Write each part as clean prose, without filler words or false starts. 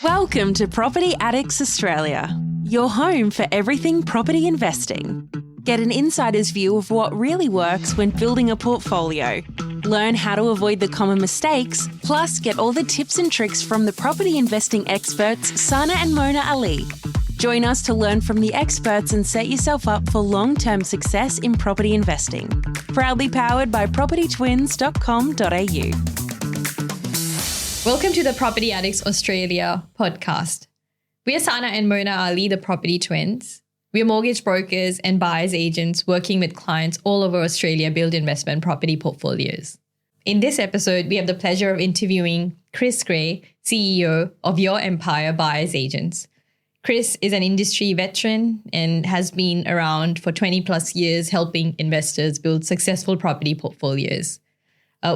Welcome to Property Addicts Australia, your home for everything property investing. Get an insider's view of what really works when building a portfolio. Learn how to avoid the common mistakes, plus get all the tips and tricks from the property investing experts Sana and Mona Ali. Join us to learn from the experts and set yourself up for long-term success in property investing. Proudly powered by propertytwins.com.au. Welcome to the Property Addicts Australia podcast. We are Sana and Mona Ali, the Property Twins. We are mortgage brokers and buyer's agents working with clients all over Australia build investment property portfolios. In this episode, we have the pleasure of interviewing Chris Gray, CEO of Your Empire Buyer's Agents. Chris is an industry veteran and has been around for 20 plus years helping investors build successful property portfolios.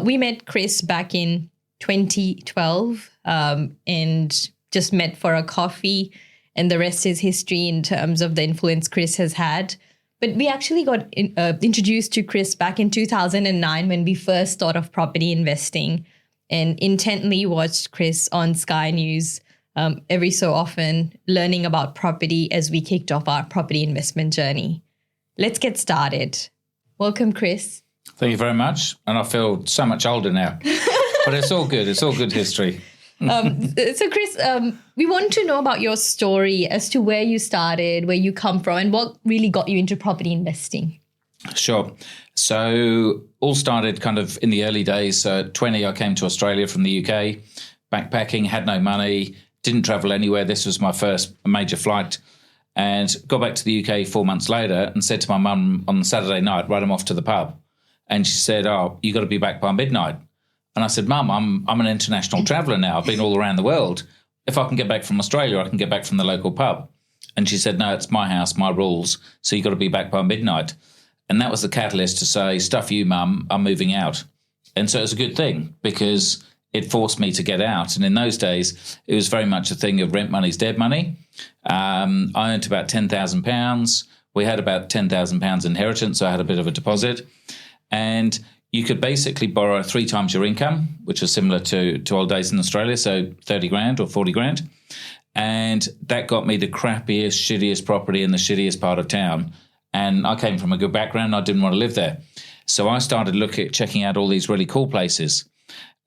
We met Chris back in 2012 and just met for a coffee, and the rest is history in terms of the influence Chris has had. But we actually got introduced to Chris back in 2009 when we first thought of property investing and intently watched Chris on Sky News every so often, learning about property as we kicked off our property investment journey. Let's get started. Welcome, Chris. Thank you very much. And I feel so much older now. But it's all good. It's all good history. So, Chris, we want to know about your story as to where you started, where you come from, and what really got you into property investing. Sure. So all started kind of in the early days. At 20, I came to Australia from the UK, backpacking, had no money, didn't travel anywhere. This was my first major flight, and got back to the UK 4 months later and said to my mum on Saturday night, right, I'm off to the pub. And she said, oh, you got to be back by midnight. And I said, Mum, I'm an international traveller now. I've been all around the world. If I can get back from Australia, I can get back from the local pub. And she said, no, it's my house, my rules. So you got to be back by midnight. And that was the catalyst to say, stuff you, Mum, I'm moving out. And so it was a good thing because it forced me to get out. And in those days, it was very much a thing of rent money's dead money. I earned about £10,000. We had about £10,000 inheritance, so I had a bit of a deposit. And you could basically borrow 3 times your income, which is similar to old days in Australia, so 30 grand or 40 grand. And that got me the crappiest, shittiest property in the shittiest part of town. And I came from a good background. I didn't want to live there. So I started checking out all these really cool places.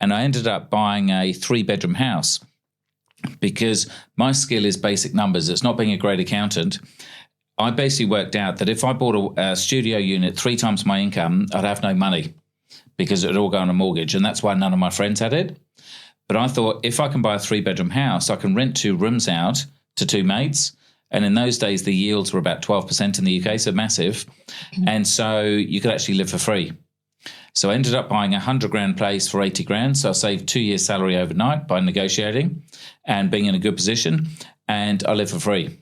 And I ended up buying a 3-bedroom house because my skill is basic numbers. It's not being a great accountant. I basically worked out that if I bought a studio unit 3 times my income, I'd have no money because it would all go on a mortgage. And that's why none of my friends had it. But I thought if I can buy a 3-bedroom house, I can rent 2 rooms out to 2 mates. And in those days, the yields were about 12% in the UK, so massive. And so you could actually live for free. So I ended up buying a 100 grand place for 80 grand. So I saved 2 years' salary overnight by negotiating and being in a good position. And I lived for free.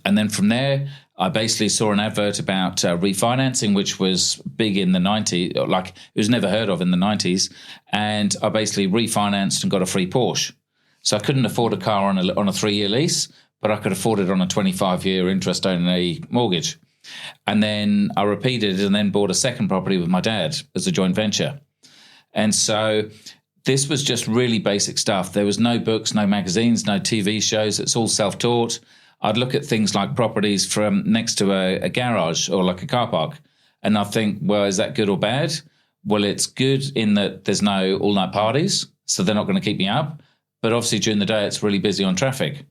And then from there, I basically saw an advert about refinancing, which was big in the 90s, like it was never heard of in the 90s. And I basically refinanced and got a free Porsche. So I couldn't afford a car on a 3-year lease, but I could afford it on a 25-year interest-only mortgage. And then I repeated and then bought a second property with my dad as a joint venture. And so this was just really basic stuff. There was no books, no magazines, no TV shows. It's all self-taught. I'd look at things like properties from next to a garage or like a car park, and I think, well, is that good or bad? Well, it's good in that there's no all-night parties, so they're not going to keep me up. But obviously during the day, it's really busy on traffic.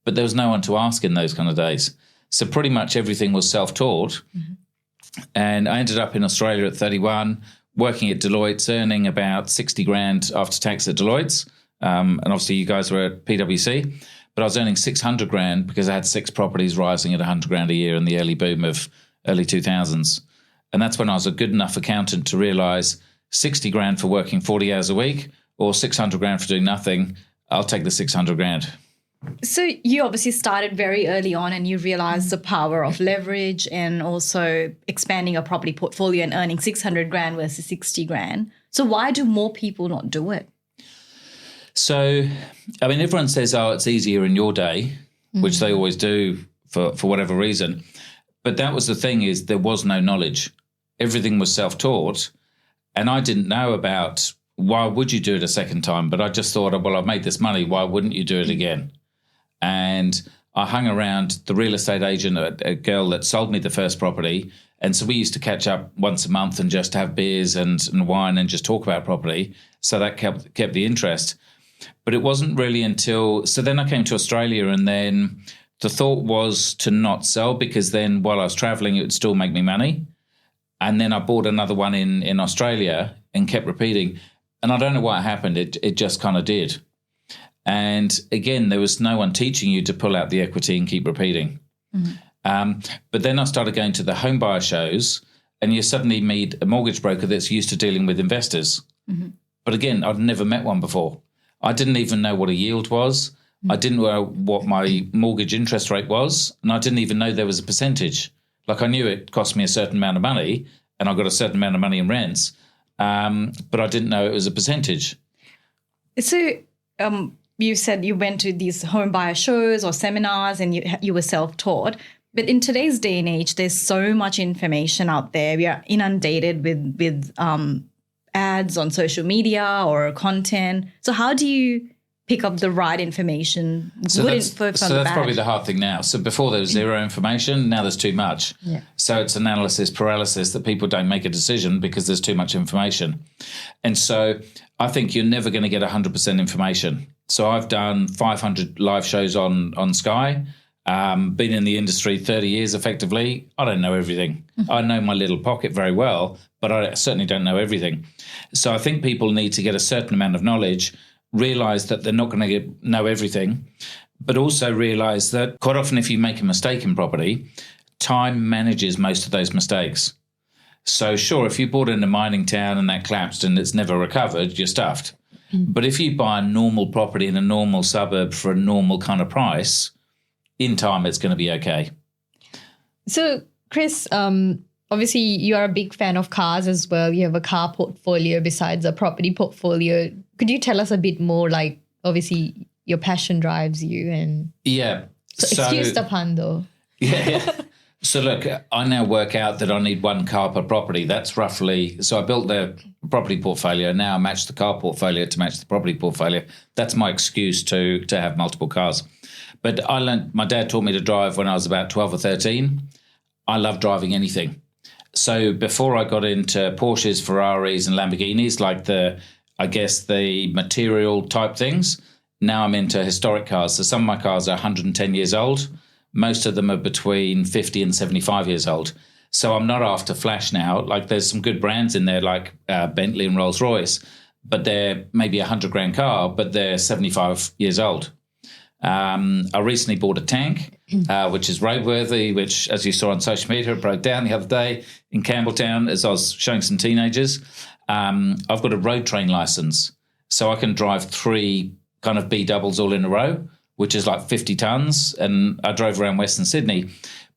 But there was no one to ask in those kind of days. So pretty much everything was self-taught. Mm-hmm. And I ended up in Australia at 31, working at Deloitte's, earning about 60 grand after tax at Deloitte's. And obviously you guys were at PwC. But I was earning 600 grand because I had 6 properties rising at 100 grand a year in the early boom of early 2000s. And that's when I was a good enough accountant to realise 60 grand for working 40 hours a week or 600 grand for doing nothing. I'll take the 600 grand. So you obviously started very early on and you realised the power of leverage and also expanding a property portfolio and earning 600 grand versus 60 grand. So why do more people not do it? So, I mean, everyone says, oh, it's easier in your day, which they always do for whatever reason. But that was the thing, is there was no knowledge. Everything was self-taught. And I didn't know about why would you do it a second time? But I just thought, well, I've made this money. Why wouldn't you do it again? And I hung around the real estate agent, a girl that sold me the first property. And so we used to catch up once a month and just have beers and wine and just talk about property. So that kept the interest. But it wasn't really until, so then I came to Australia, and then the thought was to not sell, because then while I was traveling, it would still make me money. And then I bought another one in Australia and kept repeating. And I don't know what happened. It just kind of did. And again, there was no one teaching you to pull out the equity and keep repeating. But then I started going to the home buyer shows, and you suddenly meet a mortgage broker that's used to dealing with investors. But again, I'd never met one before. I didn't even know what a yield was. I didn't know what my mortgage interest rate was, and I didn't even know there was a percentage. Like, I knew it cost me a certain amount of money, and I got a certain amount of money in rents, but I didn't know it was a percentage. So you said you went to these home buyer shows or seminars, and you were self-taught. But in today's day and age, there's so much information out there. We are inundated with ads on social media or content. So how do you pick up the right information? So that's probably the hard thing now. So before there was zero information, now there's too much. Yeah. So it's analysis paralysis that people don't make a decision because there's too much information. And so I think you're never going to get 100% information. So I've done 500 live shows on Sky, been in the industry 30 years effectively. I don't know everything. I know my little pocket very well, but I certainly don't know everything. So I think people need to get a certain amount of knowledge, realise that they're not going to know everything, but also realise that quite often if you make a mistake in property, time manages most of those mistakes. So sure, if you bought in a mining town and that collapsed and it's never recovered, you're stuffed. But if you buy a normal property in a normal suburb for a normal kind of price, in time it's going to be okay. So, Chris, obviously you are a big fan of cars as well. You have a car portfolio besides a property portfolio. Could you tell us a bit more, like, obviously your passion drives you? And yeah. So excuse the pun though. Yeah. So look, I now work out that I need one car per property. That's roughly, so I built the property portfolio. Now I match the car portfolio to match the property portfolio. That's my excuse to have multiple cars. But my dad taught me to drive when I was about 12 or 13. I love driving anything. So before I got into Porsches, Ferraris and Lamborghinis, like the material type things, now I'm into historic cars. So some of my cars are 110 years old. Most of them are between 50 and 75 years old. So I'm not after flash now. Like, there's some good brands in there like Bentley and Rolls-Royce, but they're maybe a $100,000 car, but they're 75 years old. I recently bought a tank, which is roadworthy, which, as you saw on social media, it broke down the other day in Campbelltown as I was showing some teenagers. I've got a road train license, so I can drive 3 kind of B doubles all in a row, which is like 50 tons. And I drove around Western Sydney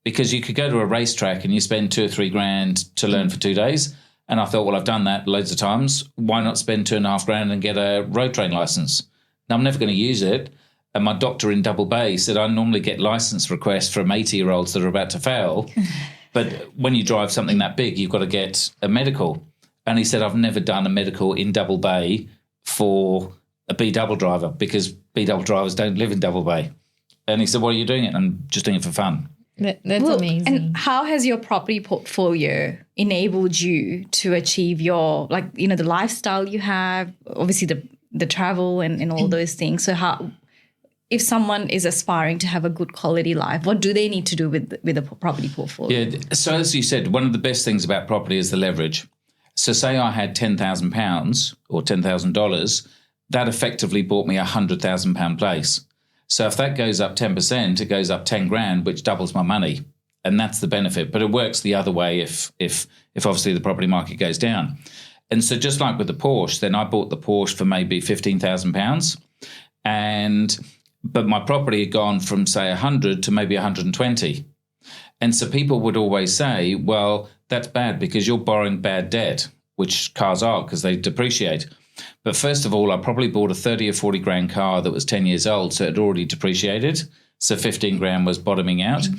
because you could go to a racetrack and you spend $2 or $3 to learn for 2 days. And I thought, well, I've done that loads of times. Why not spend $2,500 and get a road train license? Now, I'm never going to use it. And my doctor in Double Bay said I normally get license requests from 80-year-olds that are about to fail. But when you drive something that big, you've got to get a medical. And he said, I've never done a medical in Double Bay for a B double driver because B double drivers don't live in Double Bay. And he said, why are you doing it? I'm just doing it for fun. That's amazing. And how has your property portfolio enabled you to achieve your, the lifestyle you have, obviously the travel and all those things? So how, if someone is aspiring to have a good quality life, what do they need to do with a property portfolio? Yeah. So as you said, one of the best things about property is the leverage. So say I had £10,000 or $10,000, that effectively bought me £100,000 place. So if that goes up 10%, it goes up 10 grand, which doubles my money. And that's the benefit. But it works the other way if obviously the property market goes down. And so just like with the Porsche, then I bought the Porsche for maybe £15,000. But my property had gone from, say, 100 to maybe 120. And so people would always say, well, that's bad because you're borrowing bad debt, which cars are because they depreciate. But first of all, I probably bought a 30 or 40 grand car that was 10 years old, so it had already depreciated. So 15 grand was bottoming out. Mm-hmm.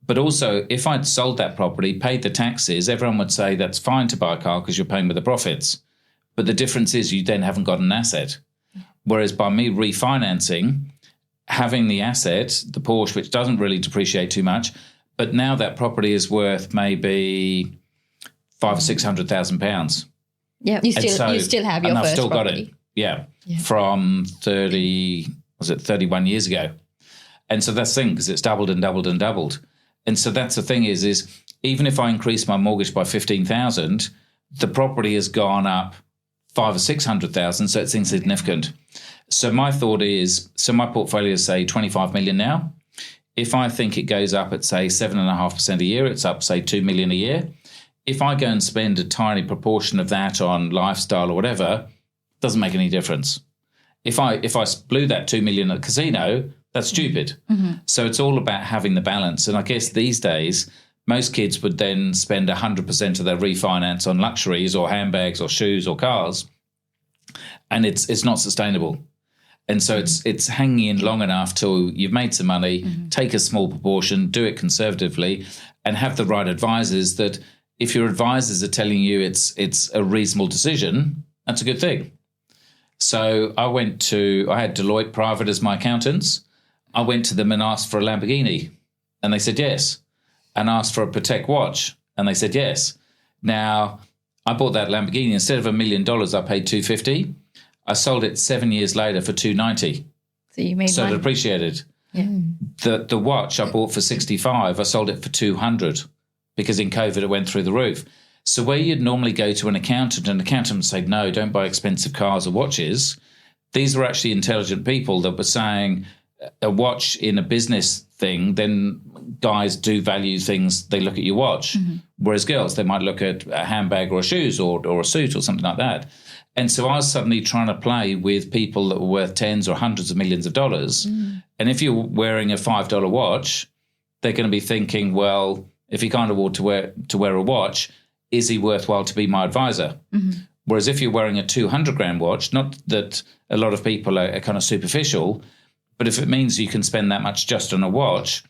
But also, if I'd sold that property, paid the taxes, everyone would say that's fine to buy a car because you're paying with the profits. But the difference is you then haven't got an asset. Whereas by me refinancing, having the asset, the Porsche, which doesn't really depreciate too much, but now that property is worth maybe £500,000 or £600,000. Yeah, you still have your and I've first still property. got it. Yeah, from 31 years ago. And so that's the thing, because it's doubled and doubled and doubled. And so that's the thing is even if I increase my mortgage by 15,000, the property has gone up 500,000 or 600,000, so it's insignificant. So my thought is, my portfolio is say 25 million now. If I think it goes up at say 7.5% a year, it's up say 2 million a year. If I go and spend a tiny proportion of that on lifestyle or whatever, doesn't make any difference. If I blew that 2 million at the casino, that's stupid. Mm-hmm. So it's all about having the balance. And I guess these days, most kids would then spend 100% of their refinance on luxuries or handbags or shoes or cars, and it's not sustainable. And so it's hanging in long enough till you've made some money, take a small proportion, do it conservatively, and have the right advisors that if your advisors are telling you it's a reasonable decision, that's a good thing. So I had Deloitte Private as my accountants. I went to them and asked for a Lamborghini, and they said yes. And asked for a Patek watch, and they said yes. Now, I bought that Lamborghini. Instead of $1 million, I paid $250,000. I sold it 7 years later for $290,000. So you made So money. it appreciated. Yeah. The watch I bought for $65,000. I sold it for $200,000 because in COVID it went through the roof. So where you'd normally go to an accountant and the accountant would say, no, don't buy expensive cars or watches, these were actually intelligent people that were saying a watch in a business thing, then guys do value things, they look at your watch. Mm-hmm. Whereas girls, they might look at a handbag or shoes or a suit or something like that. And so I was suddenly trying to play with people that were worth tens or hundreds of millions of dollars. Mm. And if you're wearing a $5 watch, they're going to be thinking, well, if he can't afford to wear a watch, is he worthwhile to be my advisor? Mm-hmm. Whereas if you're wearing a $200,000 watch, not that a lot of people are kind of superficial, but if it means you can spend that much just on a watch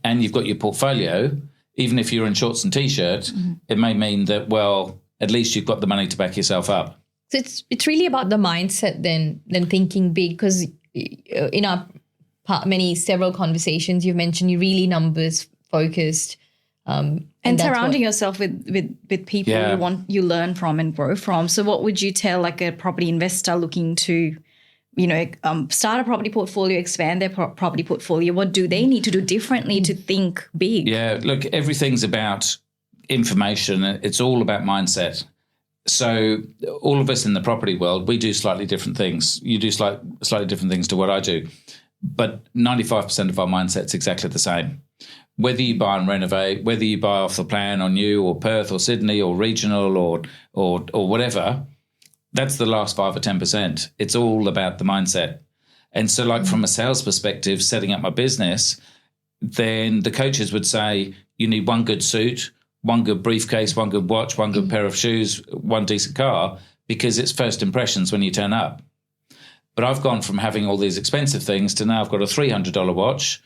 and you've got your portfolio, even if you're in shorts and T-shirt, it may mean that, well, at least you've got the money to back yourself up. So it's really about the mindset than thinking big, because in our several conversations you've mentioned you're really numbers focused. And surrounding yourself with people you learn from and grow from. So what would you tell like a property investor looking to, start a property portfolio, expand their property portfolio? What do they need to do differently to think big? Yeah, look, everything's about information. It's all about mindset. So all of us in the property world, we do slightly different things. You do slightly different things to what I do. But 95% of our mindset's exactly the same. Whether you buy and renovate, whether you buy off the plan or new or Perth or Sydney or regional or whatever, that's the last 5 or 10%. It's all about the mindset. And so like from a sales perspective, setting up my business, then the coaches would say you need one good suit, one good briefcase, one good watch, one good pair of shoes, one decent car, because it's first impressions when you turn up. But I've gone from having all these expensive things to now I've got a $300 watch.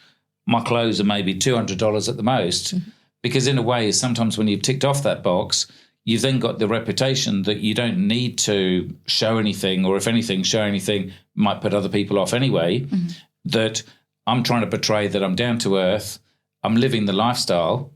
My clothes are maybe $200 at the most, because in a way, sometimes when you've ticked off that box, you've then got the reputation that you don't need to show anything, or if anything, show anything might put other people off anyway, that I'm trying to portray that I'm down to earth, I'm living the lifestyle.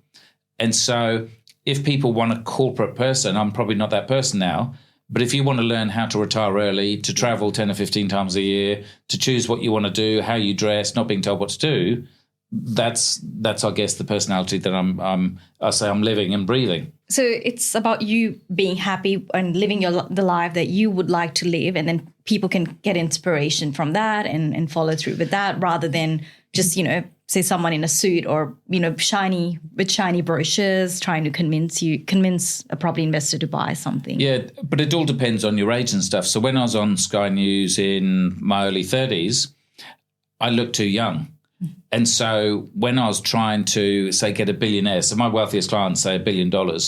And so if people want a corporate person, I'm probably not that person now. But if you want to learn how to retire early, to travel 10 or 15 times a year, to choose what you want to do, how you dress, not being told what to do, that's I guess the personality that I'm living and breathing. So it's about you being happy and living the life that you would like to live, and then people can get inspiration from that and follow through with that, rather than just say someone in a suit or shiny brochures trying to convince a property investor to buy something. Yeah, but it all depends on your age and stuff. So when I was on Sky News in my early 30s, I looked too young. And so when I was trying to, say, get a billionaire, so my wealthiest clients say $1 billion,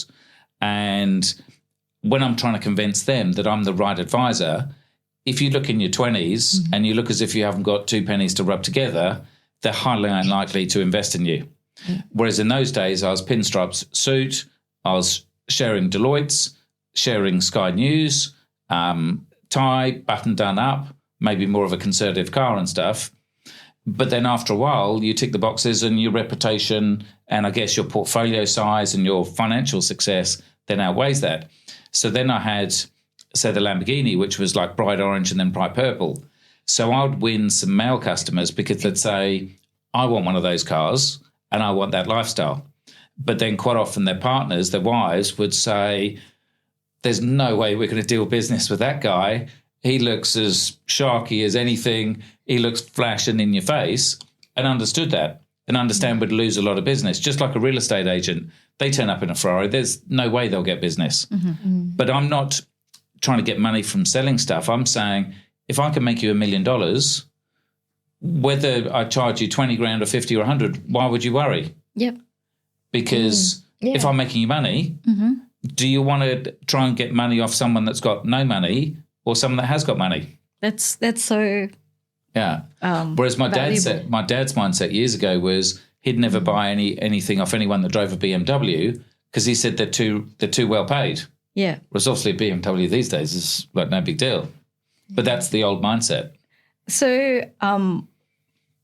and when I'm trying to convince them that I'm the right advisor, if you look in your 20s and you look as if you haven't got 2 pennies to rub together, they're highly unlikely to invest in you. Whereas in those days, I was pinstripes suit, I was sharing Deloitte's, sharing Sky News, tie, button done up, maybe more of a conservative car and stuff. But then after a while, you tick the boxes and your reputation and I guess your portfolio size and your financial success then outweighs that. So then I had, say, the Lamborghini, which was like bright orange and then bright purple. So I would win some male customers because they'd say, I want one of those cars and I want that lifestyle. But then quite often their partners, their wives, would say, there's no way we're going to deal business with that guy. He looks as sharky as anything. He looks flash and in your face, and understood that and understand would lose a lot of business. Just like a real estate agent, they turn up in a Ferrari. There's no way they'll get business. But I'm not trying to get money from selling stuff. I'm saying if I can make you $1 million, whether I charge you 20 grand or 50 or 100, why would you worry? Yep. Because if I'm making you money, do you want to try and get money off someone that's got no money or someone that has got money? That's so Whereas my dad's mindset years ago was he'd never buy anything off anyone that drove a BMW because he said they're too well paid. Yeah. Whereas obviously a BMW these days is like no big deal. But that's the old mindset. So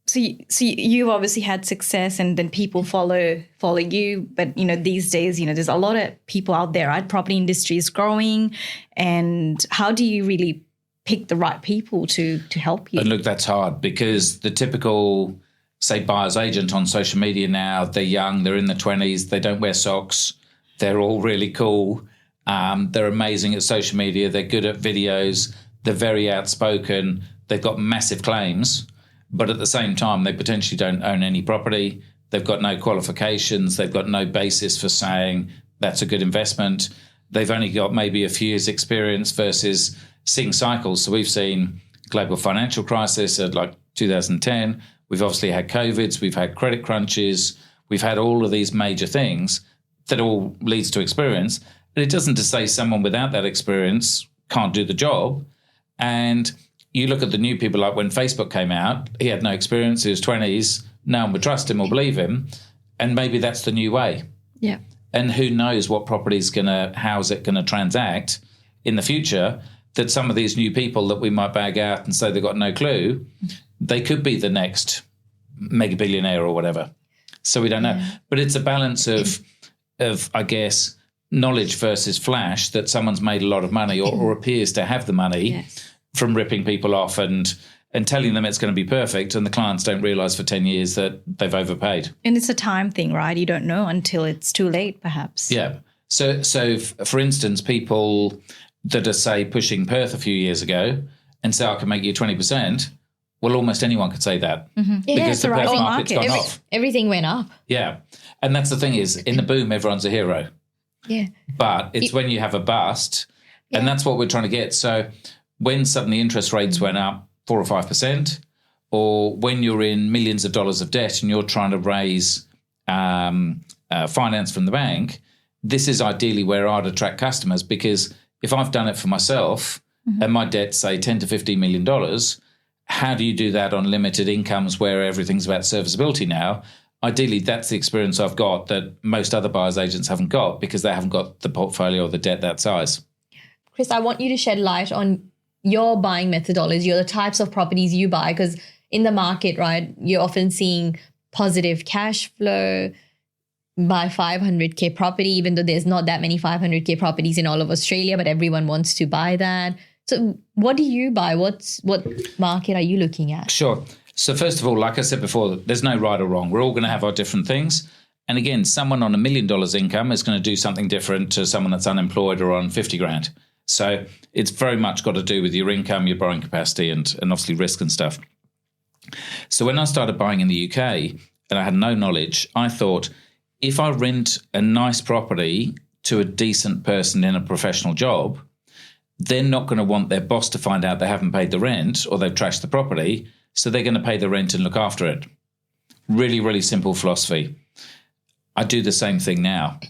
so you've obviously had success and then people follow you. But, these days, there's a lot of people out there, right? Property industry is growing. And how do you really pick the right people to help you? And look, that's hard because the typical, say, buyer's agent on social media now, they're young, they're in their 20s, they don't wear socks, they're all really cool, they're amazing at social media, they're good at videos, they're very outspoken, they've got massive claims, but at the same time, they potentially don't own any property, they've got no qualifications, they've got no basis for saying that's a good investment, they've only got maybe a few years' experience versus seeing cycles. So we've seen global financial crisis at like 2010. We've obviously had COVIDs. We've had credit crunches. We've had all of these major things that all leads to experience. But it doesn't to say someone without that experience can't do the job. And you look at the new people, like when Facebook came out, he had no experience. He was 20s. No one would trust him or believe him. And maybe that's the new way. Yeah. And who knows what property's how's it going to transact in the future, that some of these new people that we might bag out and say they've got no clue, they could be the next mega billionaire or whatever. So we don't know. But it's a balance of I guess, knowledge versus flash, that someone's made a lot of money or appears to have the money from ripping people off and telling them it's going to be perfect, and the clients don't realise for 10 years that they've overpaid. And it's a time thing, right? You don't know until it's too late, perhaps. Yeah. So for instance, people that are, say, pushing Perth a few years ago and say, I can make you 20%, well, almost anyone could say that. Because the Perth market's gone off. Everything went up. Yeah. And that's the thing is, in the boom, everyone's a hero. Yeah. But it's when you have a bust, and that's what we're trying to get. So when suddenly interest rates went up 4 or 5%, or when you're in millions of dollars of debt and you're trying to raise finance from the bank, this is ideally where I'd attract customers, because if I've done it for myself and my debt's, say, $10 to $15 million, how do you do that on limited incomes where everything's about serviceability now? Ideally, that's the experience I've got that most other buyers agents haven't got, because they haven't got the portfolio or the debt that size. Chris, I want you to shed light on your buying methodology or the types of properties you buy, because in the market, right, you're often seeing positive cash flow, buy 500K property, even though there's not that many 500K properties in all of Australia, but everyone wants to buy that. So what do you buy? What market are you looking at? Sure. So first of all, like I said before, there's no right or wrong. We're all going to have our different things. And again, someone on $1 million income is going to do something different to someone that's unemployed or on 50 grand. So it's very much got to do with your income, your borrowing capacity, and obviously risk and stuff. So when I started buying in the UK and I had no knowledge, I thought, if I rent a nice property to a decent person in a professional job, they're not going to want their boss to find out they haven't paid the rent or they've trashed the property. So they're going to pay the rent and look after it. Really, really simple philosophy. I do the same thing now,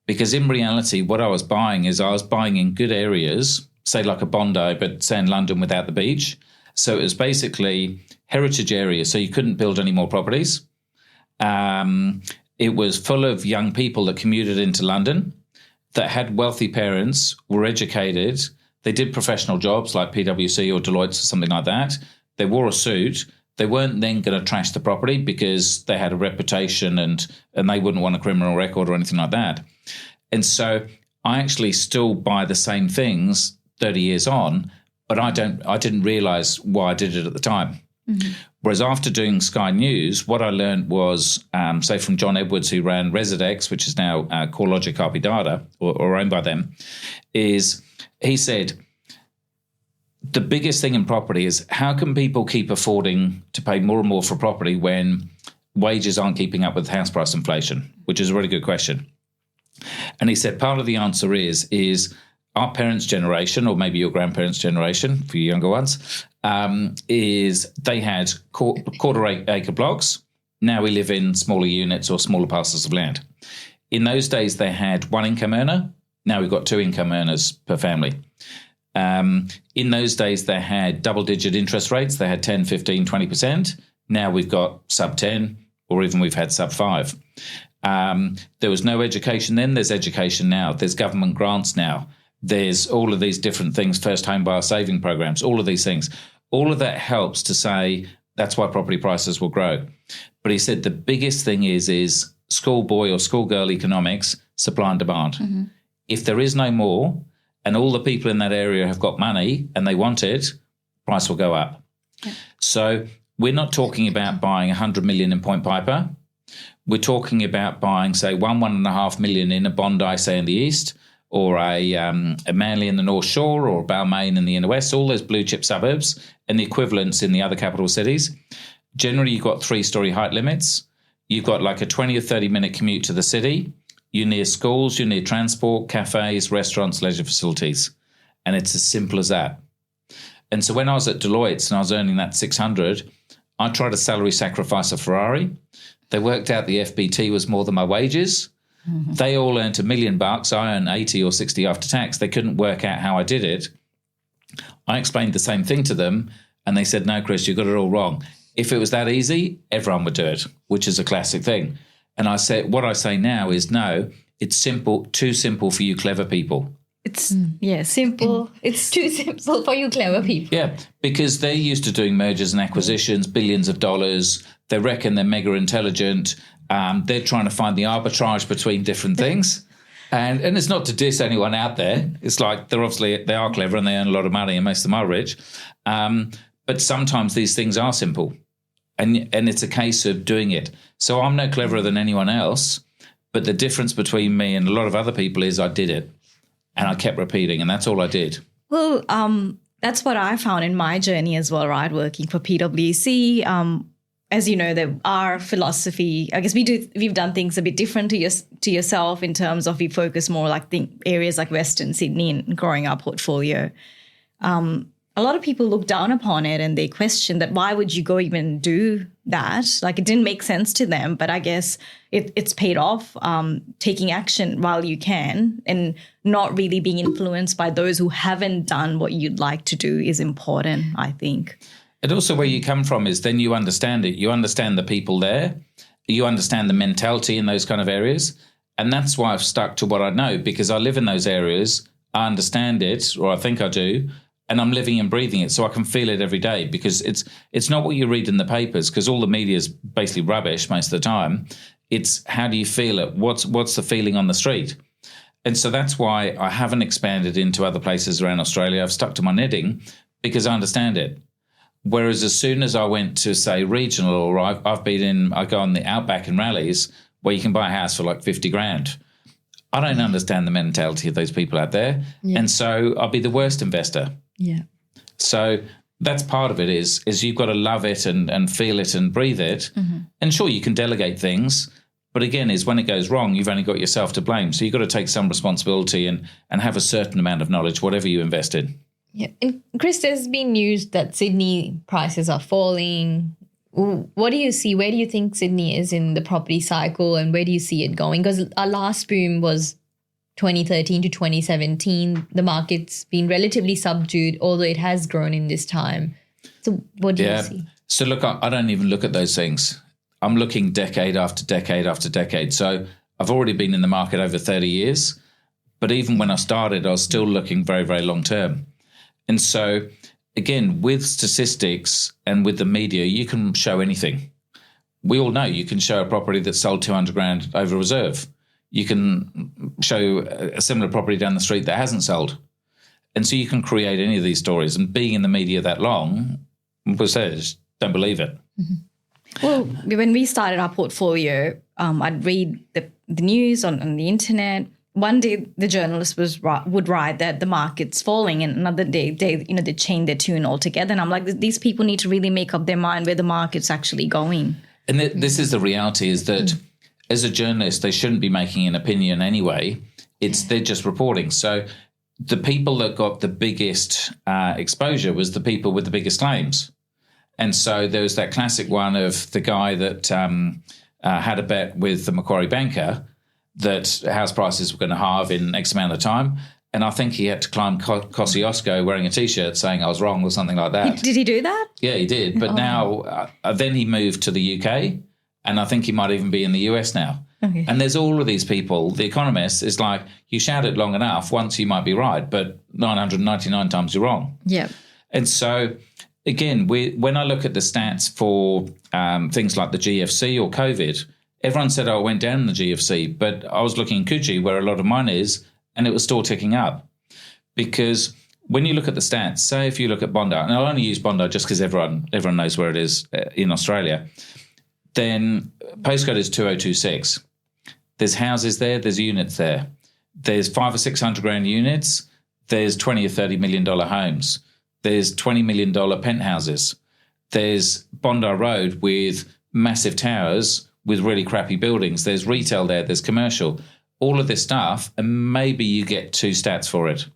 because in reality, what I was buying is I was buying in good areas, say like a Bondi, but say in London without the beach. So it was basically heritage areas. So you couldn't build any more properties. It was full of young people that commuted into London, that had wealthy parents, were educated. They did professional jobs like PwC or Deloitte or something like that. They wore a suit. They weren't then going to trash the property because they had a reputation and they wouldn't want a criminal record or anything like that. And so I actually still buy the same things 30 years on, but I didn't realise why I did it at the time. Mm-hmm. Whereas after doing Sky News, what I learned was, say from John Edwards, who ran Residex, which is now CoreLogic RP Data, or owned by them, is he said, the biggest thing in property is how can people keep affording to pay more and more for property when wages aren't keeping up with house price inflation, which is a really good question. And he said part of the answer is our parents' generation, or maybe your grandparents' generation for your younger ones, is they had quarter acre blocks. Now we live in smaller units or smaller parcels of land. In those days, they had one income earner. Now we've got two income earners per family. In those days, they had double-digit interest rates. They had 10, 15, 20%. Now we've got sub-10, or even we've had sub-5. There was no education then. There's education now. There's government grants now. There's all of these different things, first home buyer saving programs, all of these things. All of that helps to say that's why property prices will grow. But he said the biggest thing is schoolboy or schoolgirl economics, supply and demand. Mm-hmm. If there is no more, and all the people in that area have got money and they want it, price will go up. Yeah. So we're not talking about buying 100 million in Point Piper. We're talking about buying, say, 1.5 million in a Bondi, say, in the east, or a Manly in the North Shore, or Balmain in the inner west, all those blue chip suburbs, and the equivalents in the other capital cities. Generally, you've got 3-story height limits. You've got like a 20 or 30-minute commute to the city. You're near schools, you're near transport, cafes, restaurants, leisure facilities. And it's as simple as that. And so when I was at Deloitte and I was earning that 600, I tried to salary sacrifice a Ferrari. They worked out the FBT was more than my wages. Mm-hmm. They all earned $1 million. I earned 80 or 60 after tax. They couldn't work out how I did it. I explained the same thing to them and they said, no, Chris, you got it all wrong. If it was that easy, everyone would do it, which is a classic thing. And I said, what I say now is no, it's simple, too simple for you clever people. It's simple. It's too simple for you clever people. Yeah, because they're used to doing mergers and acquisitions, billions of dollars. They reckon they're mega intelligent. They're trying to find the arbitrage between different things. And it's not to diss anyone out there. It's like they are clever and they earn a lot of money and most of them are rich. But sometimes these things are simple. And it's a case of doing it. So I'm no cleverer than anyone else, but the difference between me and a lot of other people is I did it and I kept repeating, and that's all I did. Well, that's what I found in my journey as well, right? Working for PwC. As you know, our philosophy, I guess we've done things a bit different to yourself in terms of we focus more like the areas like Western Sydney and growing our portfolio. A lot of people look down upon it and they question that why would you go even do that? Like it didn't make sense to them, but I guess it's paid off taking action while you can and not really being influenced by those who haven't done what you'd like to do is important, I think. And also where you come from is then you understand it. You understand the people there. You understand the mentality in those kind of areas. And that's why I've stuck to what I know, because I live in those areas. I understand it, or I think I do. And I'm living and breathing it, so I can feel it every day, because it's not what you read in the papers, because all the media is basically rubbish most of the time. It's how do you feel it? What's the feeling on the street? And so that's why I haven't expanded into other places around Australia. I've stuck to my knitting because I understand it. Whereas as soon as I went to, say, regional, or I go on the Outback and rallies where you can buy a house for like 50 grand. I don't understand the mentality of those people out there. Yeah. And so I'll be the worst investor. Yeah. So that's part of it is you've got to love it and feel it and breathe it. Mm-hmm. And sure, you can delegate things. But again, is when it goes wrong, you've only got yourself to blame. So you've got to take some responsibility and have a certain amount of knowledge, whatever you invest in. Yeah. And Chris, there's been news that Sydney prices are falling. What do you see? Where do you think Sydney is in the property cycle and where do you see it going? Because our last boom was 2013 to 2017. The market's been relatively subdued, although it has grown in this time. So what do you see? So look, I don't even look at those things. I'm looking decade after decade after decade. So I've already been in the market over 30 years. But even when I started, I was still looking very, very long term. And so, again, with statistics and with the media, you can show anything. We all know you can show a property that sold 200 grand over reserve. You can show a similar property down the street that hasn't sold. And so you can create any of these stories. And being in the media that long, people say, just don't believe it. Well, when we started our portfolio, I'd read the news on the internet. One day the journalist would write that the market's falling, and another day they change their tune altogether. And I'm like, these people need to really make up their mind where the market's actually going. And this is the reality, is that as a journalist, they shouldn't be making an opinion anyway. They're just reporting. So the people that got the biggest exposure was the people with the biggest claims. And so there was that classic one of the guy that had a bet with the Macquarie banker that house prices were going to halve in X amount of time. And I think he had to climb Kosciuszko wearing a T-shirt saying I was wrong or something like that. Did he do that? Yeah, he did. But now, then he moved to the UK, and I think he might even be in the US now. Okay. And there's all of these people. The Economist is like, you shout it long enough, once you might be right, but 999 times you're wrong. Yeah. And so, again, when I look at the stats for things like the GFC or COVID, everyone said, oh, it went down in the GFC. But I was looking in Coogee, where a lot of mine is, and it was still ticking up. Because when you look at the stats, say if you look at Bondi, and I'll only use Bondi just because everyone knows where it is in Australia, then postcode is 2026. There's houses there, there's units there. There's 500 or 600 grand units. There's $20 or $30 million homes. There's $20 million penthouses. There's Bondi Road with massive towers with really crappy buildings. There's retail there. There's commercial. All of this stuff, and maybe you get 2 stats for it.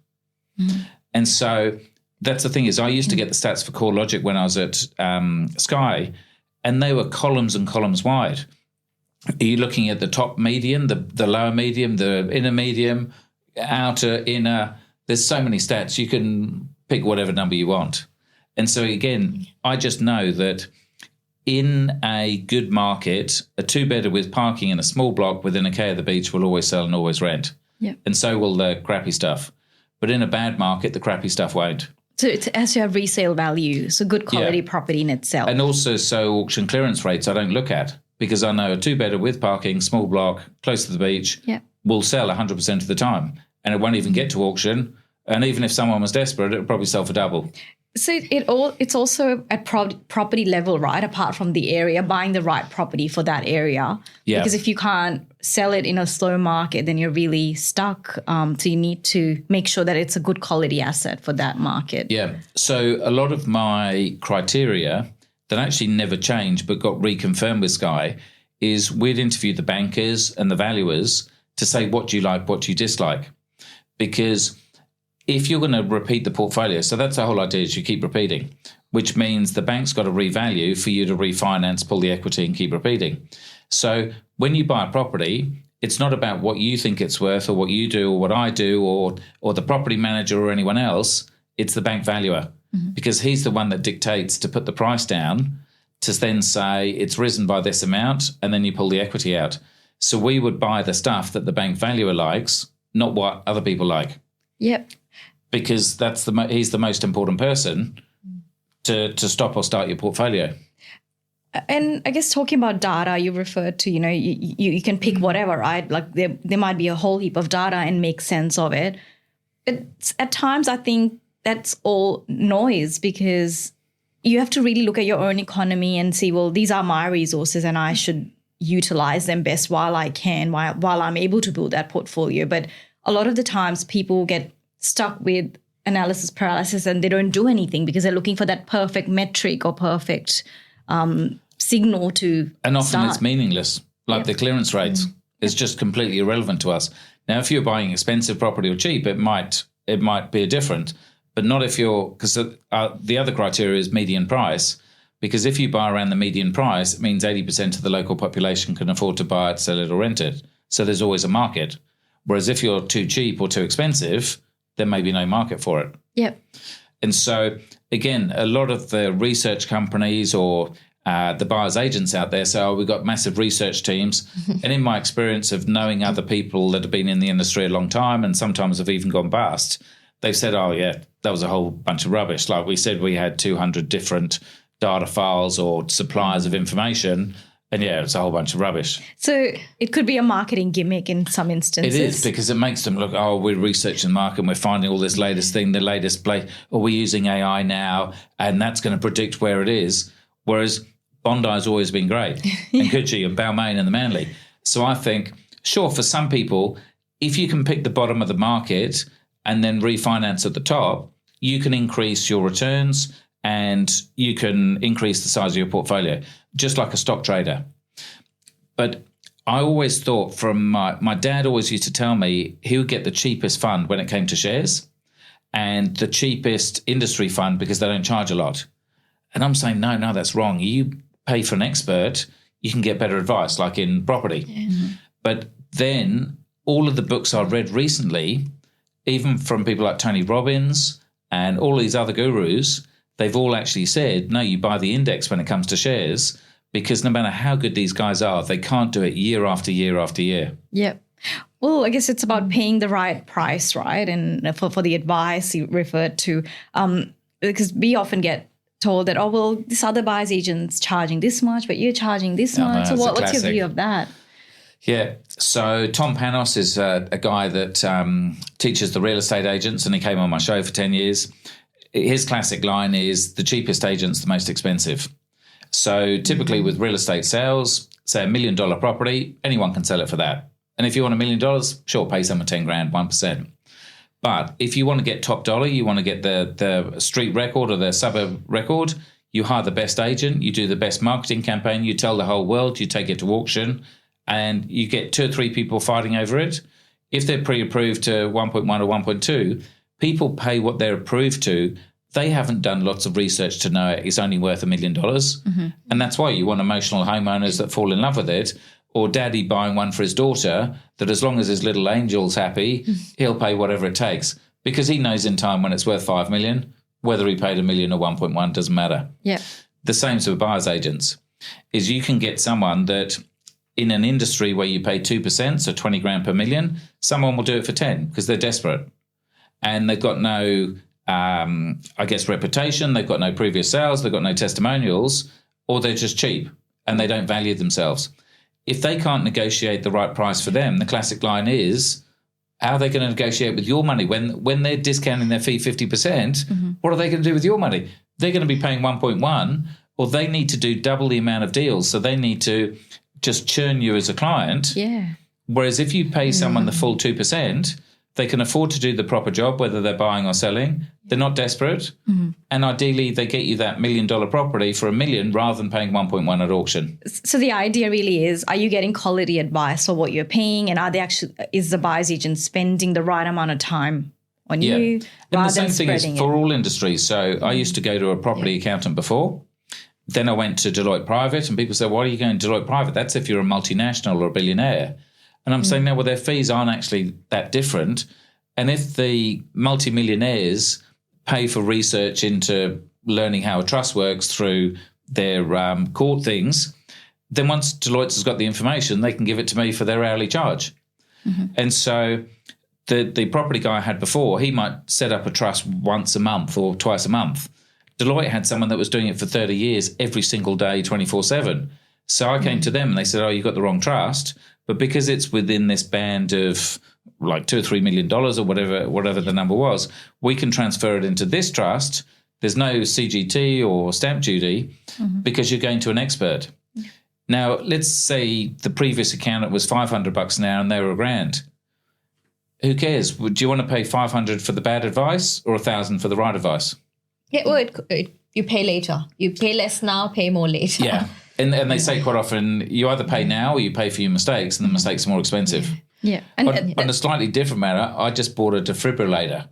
Mm-hmm. And so that's the thing, is I used to get the stats for CoreLogic when I was at Sky, and they were columns and columns wide. Are you looking at the top median, the lower medium, the inner medium, outer, inner? There's so many stats. You can pick whatever number you want. And so, again, I just know that in a good market, a 2-bedder with parking in a small block within a K of the beach will always sell and always rent. Yeah. And so will the crappy stuff. But in a bad market, the crappy stuff won't. So it has to have resale value, so good quality property in itself. And also, so auction clearance rates I don't look at, because I know a 2-bedder with parking, small block, close to the beach, will sell 100% of the time. And it won't even get to auction. And even if someone was desperate, it would probably sell for double. So it's also at property level, right? Apart from the area, buying the right property for that area. Yeah. Because if you can't sell it in a slow market, then you're really stuck. So you need to make sure that it's a good quality asset for that market. Yeah. So a lot of my criteria that actually never changed but got reconfirmed with Sky is we'd interview the bankers and the valuers to say what do you like, what do you dislike. Because if you're going to repeat the portfolio, so that's the whole idea, is you keep repeating, which means the bank's got to revalue for you to refinance, pull the equity and keep repeating. So when you buy a property, it's not about what you think it's worth or what you do or what I do or the property manager or anyone else. It's the bank valuer, because he's the one that dictates to put the price down to then say it's risen by this amount, and then you pull the equity out. So we would buy the stuff that the bank valuer likes, not what other people like. Yep. Because he's the most important person to stop or start your portfolio. And I guess talking about data, you referred to, you can pick whatever, right? Like there might be a whole heap of data and make sense of it. At times, I think that's all noise, because you have to really look at your own economy and see, well, these are my resources and I should utilize them best while I can, while I'm able to build that portfolio. But a lot of the times people get stuck with analysis paralysis and they don't do anything because they're looking for that perfect metric or perfect signal to And often start. it's meaningless, like the clearance rates. It's just completely irrelevant to us. Now, if you're buying expensive property or cheap, it might be different, but not if because the other criteria is median price, because if you buy around the median price, it means 80% of the local population can afford to buy it, sell it or rent it. So there's always a market. Whereas if you're too cheap or too expensive, there may be no market for it. Yep. And so, again, a lot of the research companies or the buyer's agents out there say, we've got massive research teams. And in my experience of knowing other people that have been in the industry a long time and sometimes have even gone bust, they've said, that was a whole bunch of rubbish. Like we said, we had 200 different data files or suppliers of information. And yeah, it's a whole bunch of rubbish. So it could be a marketing gimmick in some instances. It is, because it makes them look, oh, we're researching the market and we're finding all this latest thing, the latest play, or we're using AI now, and that's going to predict where it is. Whereas Bondi's always been great, and Coogee and Balmain and the Manly. So I think, sure, for some people, if you can pick the bottom of the market and then refinance at the top, you can increase your returns and you can increase the size of your portfolio, just like a stock trader. But I always thought from my dad always used to tell me he would get the cheapest fund when it came to shares and the cheapest industry fund because they don't charge a lot. And I'm saying, no, that's wrong. You pay for an expert, you can get better advice, like in property. Yeah. But then all of the books I've read recently, even from people like Tony Robbins and all these other gurus, they've all actually said, no, you buy the index when it comes to shares, because no matter how good these guys are, they can't do it year after year after year. Yep. Well, I guess it's about paying the right price, right? And for the advice you referred to, because we often get told that, oh, well, this other buyer's agent's charging this much, but you're charging this much. So what's your view of that? Yeah. So Tom Panos is a guy that teaches the real estate agents, and he came on my show for 10 years. His classic line is the cheapest agent's the most expensive. So typically with real estate sales, say $1 million property, anyone can sell it for that. And if you want $1 million, sure, pay someone 10 grand, 1%. But if you want to get top dollar, you want to get the street record or the suburb record, you hire the best agent, you do the best marketing campaign, you tell the whole world, you take it to auction, and you get 2 or 3 people fighting over it. If they're pre-approved to 1.1 or 1.2, people pay what they're approved to. They haven't done lots of research to know it's only worth $1 million. Mm-hmm. And that's why you want emotional homeowners that fall in love with it, or daddy buying one for his daughter that as long as his little angel's happy, he'll pay whatever it takes, because he knows in time when it's worth 5 million, whether he paid $1 million or 1.1 doesn't matter. Yeah. The same with buyer's agents is you can get someone that in an industry where you pay 2%, so 20 grand per million, someone will do it for 10 because they're desperate and they've got no, reputation. They've got no previous sales. They've got no testimonials, or they're just cheap and they don't value themselves. If they can't negotiate the right price for them, the classic line is, how are they going to negotiate with your money when they're discounting their fee 50%? Mm-hmm. What are they going to do with your money? They're going to be paying 1.1, or they need to do double the amount of deals. So they need to just churn you as a client. Yeah. Whereas if you pay someone the full 2%, they can afford to do the proper job, whether they're buying or selling. They're not desperate. Mm-hmm. And ideally, they get you that $1 million property for $1 million rather than paying 1.1 at auction. So the idea really is, are you getting quality advice for what you're paying? And is the buyer's agent spending the right amount of time on you? And the same thing is for all industries. So I used to go to a property accountant before. Then I went to Deloitte Private, and people say, why are you going to Deloitte Private? That's if you're a multinational or a billionaire. And I'm saying, no, well, their fees aren't actually that different. And if the multimillionaires pay for research into learning how a trust works through their court things, then once Deloitte has got the information, they can give it to me for their hourly charge. Mm-hmm. And so the property guy I had before, he might set up a trust once a month or twice a month. Deloitte had someone that was doing it for 30 years, every single day, 24/7. So I came to them and they said, oh, you've got the wrong trust. But because it's within this band of like $2 or $3 million or whatever the number was, we can transfer it into this trust. There's no CGT or stamp duty because you're going to an expert. Yeah. Now, let's say the previous accountant was $500 an hour and they were $1,000. Who cares? Do you want to pay $500 for the bad advice or $1,000 for the right advice? Yeah, well, you pay later. You pay less now, pay more later. Yeah. And they say quite often, you either pay now or you pay for your mistakes, and the mistakes are more expensive. Yeah. And on a slightly different matter, I just bought a defibrillator,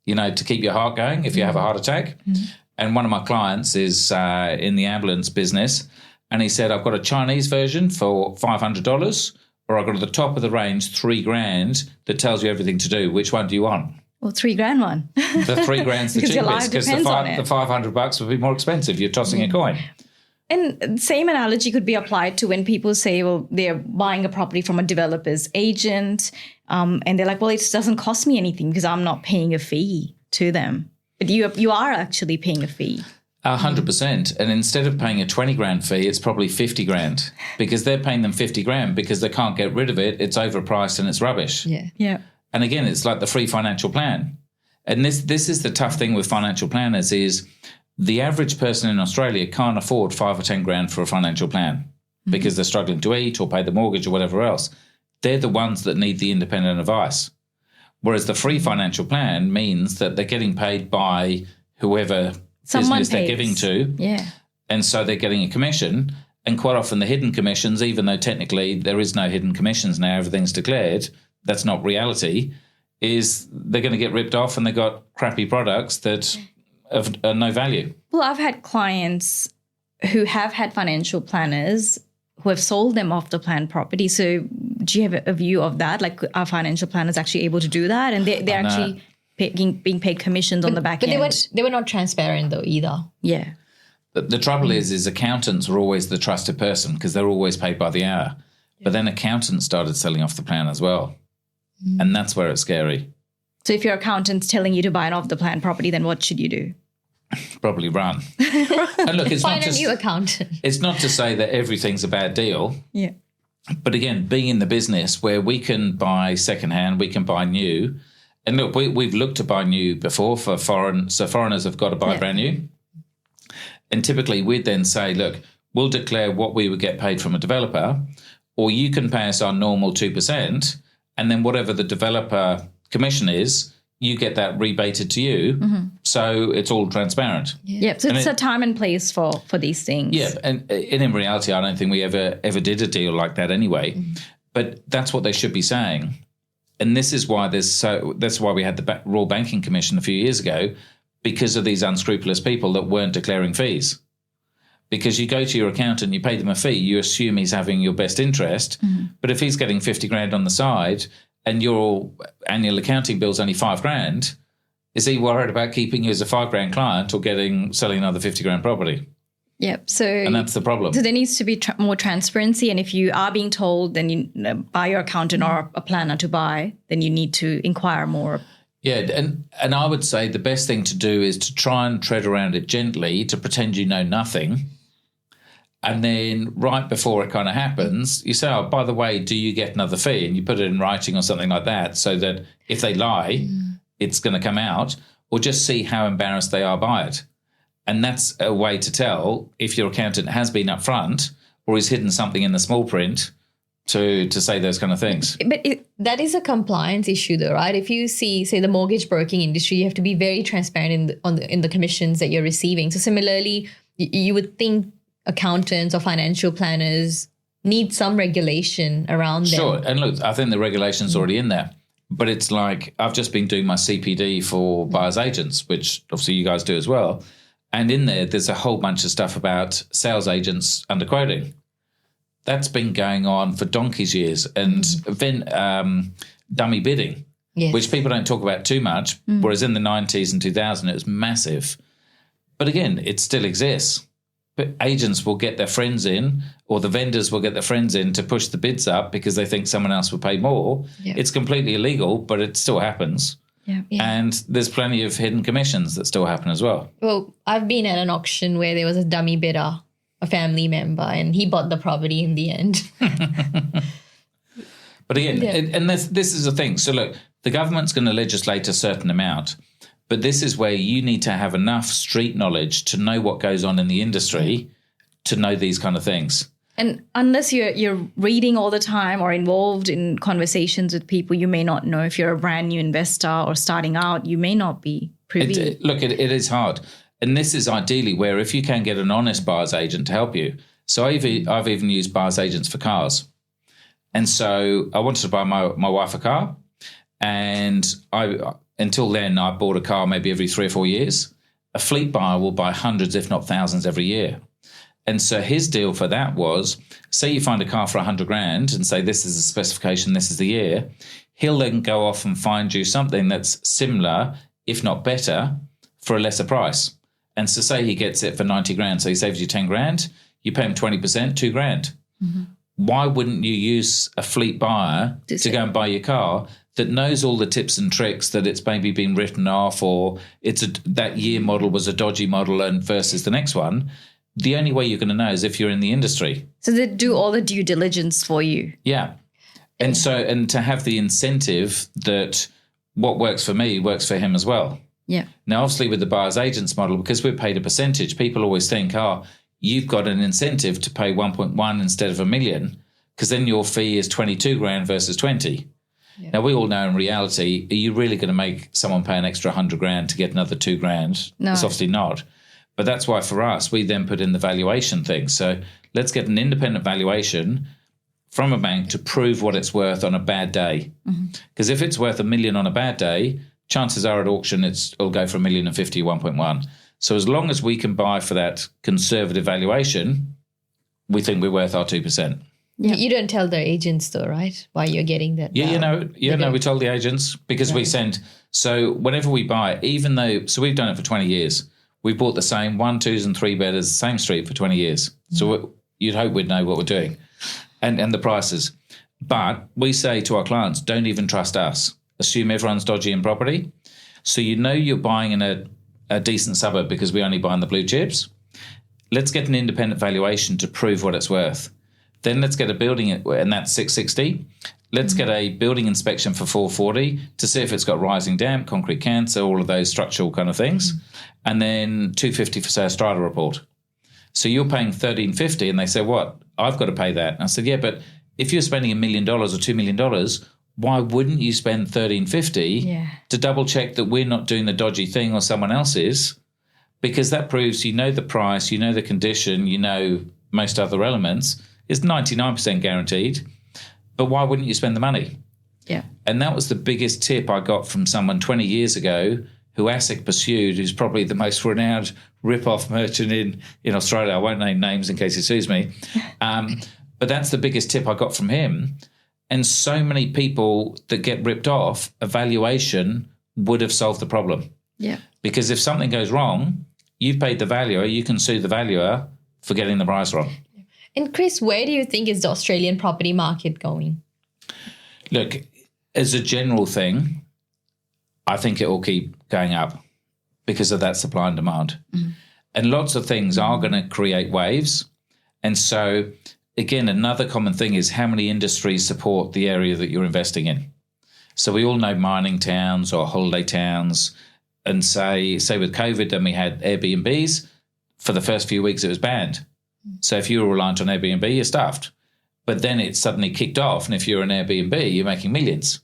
to keep your heart going if you have a heart attack. Mm-hmm. And one of my clients is in the ambulance business, and he said, I've got a Chinese version for $500, or I've got at the top of the range $3,000 that tells you everything to do. Which one do you want? Well, $3,000 one. The $3,000's the cheapest, because the $500 would be more expensive. You're tossing a coin. And same analogy could be applied to when people say, well, they're buying a property from a developer's agent, and they're like, well, it doesn't cost me anything because I'm not paying a fee to them. But you are actually paying a fee. 100%. And instead of paying a 20 grand fee, it's probably 50 grand because they're paying them 50 grand because they can't get rid of it. It's overpriced and it's rubbish. Yeah. Yeah. And again, it's like the free financial plan. And this is the tough thing with financial planners is the average person in Australia can't afford 5 or 10 grand for a financial plan because they're struggling to eat or pay the mortgage or whatever else. They're the ones that need the independent advice. Whereas the free financial plan means that they're getting paid by whoever business they're giving to. Yeah. And so they're getting a commission. And quite often the hidden commissions, even though technically there is no hidden commissions now, everything's declared, that's not reality, is they're going to get ripped off and they've got crappy products that have no value. Well, I've had clients who have had financial planners who have sold them off the plan property. So do you have a view of that? Like, are financial planners actually able to do that? And they're actually being paid commissions on the back end. But they were not transparent though either. Yeah. The trouble is accountants are always the trusted person because they're always paid by the hour. But then accountants started selling off the plan as well. And that's where it's scary. So if your accountant's telling you to buy an off-the-plan property, then what should you do? Probably run. And look, Find a new accountant. It's not to say that everything's a bad deal. Yeah. But again, being in the business where we can buy secondhand, we can buy new. And look, we've looked to buy new before for foreigners have got to buy brand new. And typically we'd then say, look, we'll declare what we would get paid from a developer, or you can pay us our normal 2%, and then whatever the developer commission is, you get that rebated to you. So it's all transparent. Yeah. So it's a time and place for these things. Yeah. And in reality, I don't think we ever did a deal like that anyway. But that's what they should be saying. And this is why that's why we had the Royal Banking Commission a few years ago, because of these unscrupulous people that weren't declaring fees. Because you go to your accountant, you pay them a fee, you assume he's having your best interest. But if he's getting 50 grand on the side and your annual accounting bill's only 5 grand, is he worried about keeping you as a 5 grand client or selling another 50 grand property? Yep. So, and that's the problem. So there needs to be more transparency. And if you are being told, then you by your accountant or a planner to buy, then you need to inquire more. Yeah, and I would say the best thing to do is to try and tread around it gently, to pretend you know nothing. And then right before it kind of happens, you say, oh, by the way, do you get another fee? And you put it in writing or something like that so that if they lie, it's going to come out, or just see how embarrassed they are by it. And that's a way to tell if your accountant has been upfront or has hidden something in the small print to say those kind of things. But that is a compliance issue though, right? If you see, say, the mortgage broking industry, you have to be very transparent in the commissions that you're receiving. So similarly, you would think accountants or financial planners need some regulation around them. Sure. And look, I think the regulation's already in there. But it's like I've just been doing my CPD for buyer's agents, which obviously you guys do as well. And in there's a whole bunch of stuff about sales agents underquoting. That's been going on for donkey's years. And then dummy bidding, which people don't talk about too much, whereas in the 90s and 2000 it was massive. But again, it still exists. But agents will get their friends in, or the vendors will get their friends in to push the bids up because they think someone else will pay more. Yeah. It's completely illegal, but it still happens. Yeah. And there's plenty of hidden commissions that still happen as well. Well, I've been at an auction where there was a dummy bidder, a family member, and he bought the property in the end. But again, and this is the thing. So look, the government's going to legislate a certain amount, but this is where you need to have enough street knowledge to know what goes on in the industry to know these kind of things. And unless you're reading all the time or involved in conversations with people, you may not know. If you're a brand new investor or starting out, you may not be privy. It is hard. And this is ideally where if you can get an honest buyer's agent to help you. So I've even used buyer's agents for cars. And so I wanted to buy my wife a car. And until then, I bought a car maybe every 3 or 4 years. A fleet buyer will buy hundreds, if not thousands, every year. And so his deal for that was, say you find a car for 100 grand and say, this is the specification, this is the year. He'll then go off and find you something that's similar, if not better, for a lesser price. And so say he gets it for 90 grand. So he saves you 10 grand. You pay him 20%, 2 grand. Mm-hmm. Why wouldn't you use a fleet buyer to go and buy your car? that knows all the tips and tricks that it's maybe been written off, or that year model was a dodgy model and versus the next one, the only way you're going to know is if you're in the industry. So they do all the due diligence for you. Yeah. And to have the incentive that what works for me works for him as well. Yeah. Now, obviously with the buyer's agents model, because we're paid a percentage, people always think, you've got an incentive to pay 1.1 instead of $1 million, because then your fee is 22 grand versus 20. Yeah. Now, we all know in reality, are you really going to make someone pay an extra 100 grand to get another 2 grand? No. It's obviously not. But that's why for us, we then put in the valuation thing. So let's get an independent valuation from a bank to prove what it's worth on a bad day. Because if it's worth $1 million on a bad day, chances are at auction it'll go for $1 million and 50, 1.1. So as long as we can buy for that conservative valuation, we think we're worth our 2%. Yeah. You don't tell the agents though, right? Why you're getting that? Yeah, we told the agents because we send. So whenever we buy, even though, so we've done it for 20 years. We've bought the same 1, 2s and 3 bedders, same street for 20 years. So you'd hope we'd know what we're doing and the prices. But we say to our clients, don't even trust us. Assume everyone's dodgy in property. So you're buying in a decent suburb because we only buy in the blue chips. Let's get an independent valuation to prove what it's worth. Then let's get a building, and that's 660. Let's get a building inspection for 440 to see if it's got rising damp, concrete cancer, all of those structural kind of things. And then 250 for, say, a strata report. So you're paying 1,350, and they say, what? I've got to pay that. And I said, yeah, but if you're spending $1 million or $2 million, why wouldn't you spend 1,350 to double check that we're not doing the dodgy thing or someone else is? Because that proves you know the price, you know the condition, you know most other elements. It's 99% guaranteed. But why wouldn't you spend the money? Yeah. And that was the biggest tip I got from someone 20 years ago who ASIC pursued, who's probably the most renowned rip-off merchant in Australia. I won't name names in case he sues me. But that's the biggest tip I got from him. And so many people that get ripped off, a valuation would have solved the problem. Yeah. Because if something goes wrong, you've paid the valuer, you can sue the valuer for getting the price wrong. And Chris, where do you think is the Australian property market going? Look, as a general thing, I think it will keep going up because of that supply and demand. And lots of things are going to create waves. And so, again, another common thing is how many industries support the area that you're investing in. So we all know mining towns or holiday towns. And say with COVID, then we had Airbnbs. For the first few weeks, it was banned. So if you were reliant on Airbnb, you're stuffed. But then it suddenly kicked off. And if you're an Airbnb, you're making millions.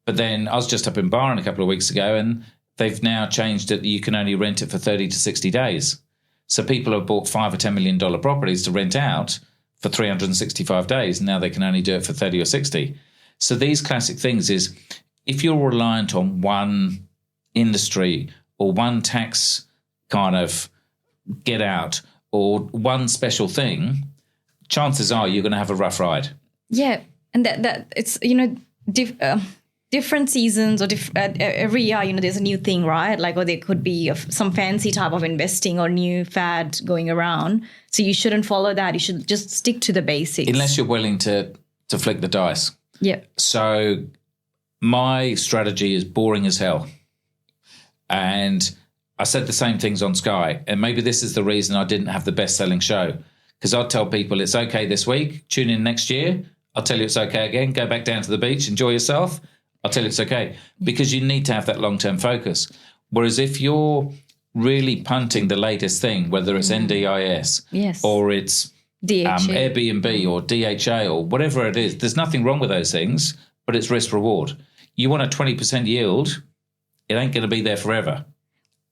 But then I was just up in Byron a couple of weeks ago, and they've now changed it. You can only rent it for 30 to 60 days. So people have bought $5 or $10 million properties to rent out for 365 days. And now they can only do it for 30 or 60. So these classic things is if you're reliant on one industry or one tax kind of get out or one special thing, chances are you're going to have a rough ride. Yeah. And that it's, different seasons or every year, there's a new thing, right? Like, or there could be some fancy type of investing or new fad going around. So you shouldn't follow that. You should just stick to the basics. Unless you're willing to flick the dice. Yeah. So my strategy is boring as hell. And I said the same things on Sky. And maybe this is the reason I didn't have the best-selling show. Because I'd tell people it's okay this week, tune in next year. I'll tell you it's okay again. Go back down to the beach, enjoy yourself. I'll tell you it's okay. Because you need to have that long-term focus. Whereas if you're really punting the latest thing, whether it's NDIS or it's Airbnb or DHA or whatever it is, there's nothing wrong with those things, but it's risk-reward. You want a 20% yield, it ain't going to be there forever.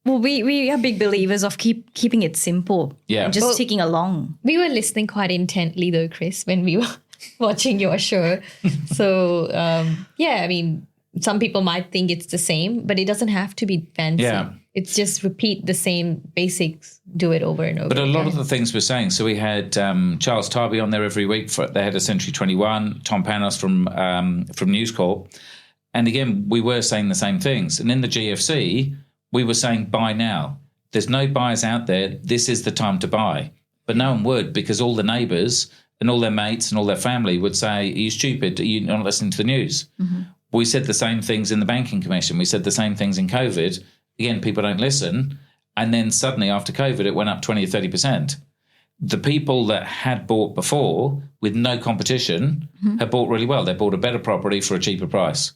Well, we are big believers of keeping it simple. Yeah. And just ticking along. We were listening quite intently though, Chris, when we were watching your show. So, some people might think it's the same, but it doesn't have to be fancy. Yeah. It's just repeat the same basics, do it over and over. But a lot of the things we're saying, so we had Charles Tarby on there every week. They had a Century 21, Tom Panos from News Corp. And again, we were saying the same things. And in the GFC, we were saying buy now. There's no buyers out there. This is the time to buy. But no one would, because all the neighbours and all their mates and all their family would say, are you stupid? Are you not listening to the news? We said the same things in the banking commission. We said the same things in COVID. Again, people don't listen. And then suddenly after COVID, it went up 20 or 30%. The people that had bought before with no competition have bought really well. They bought a better property for a cheaper price.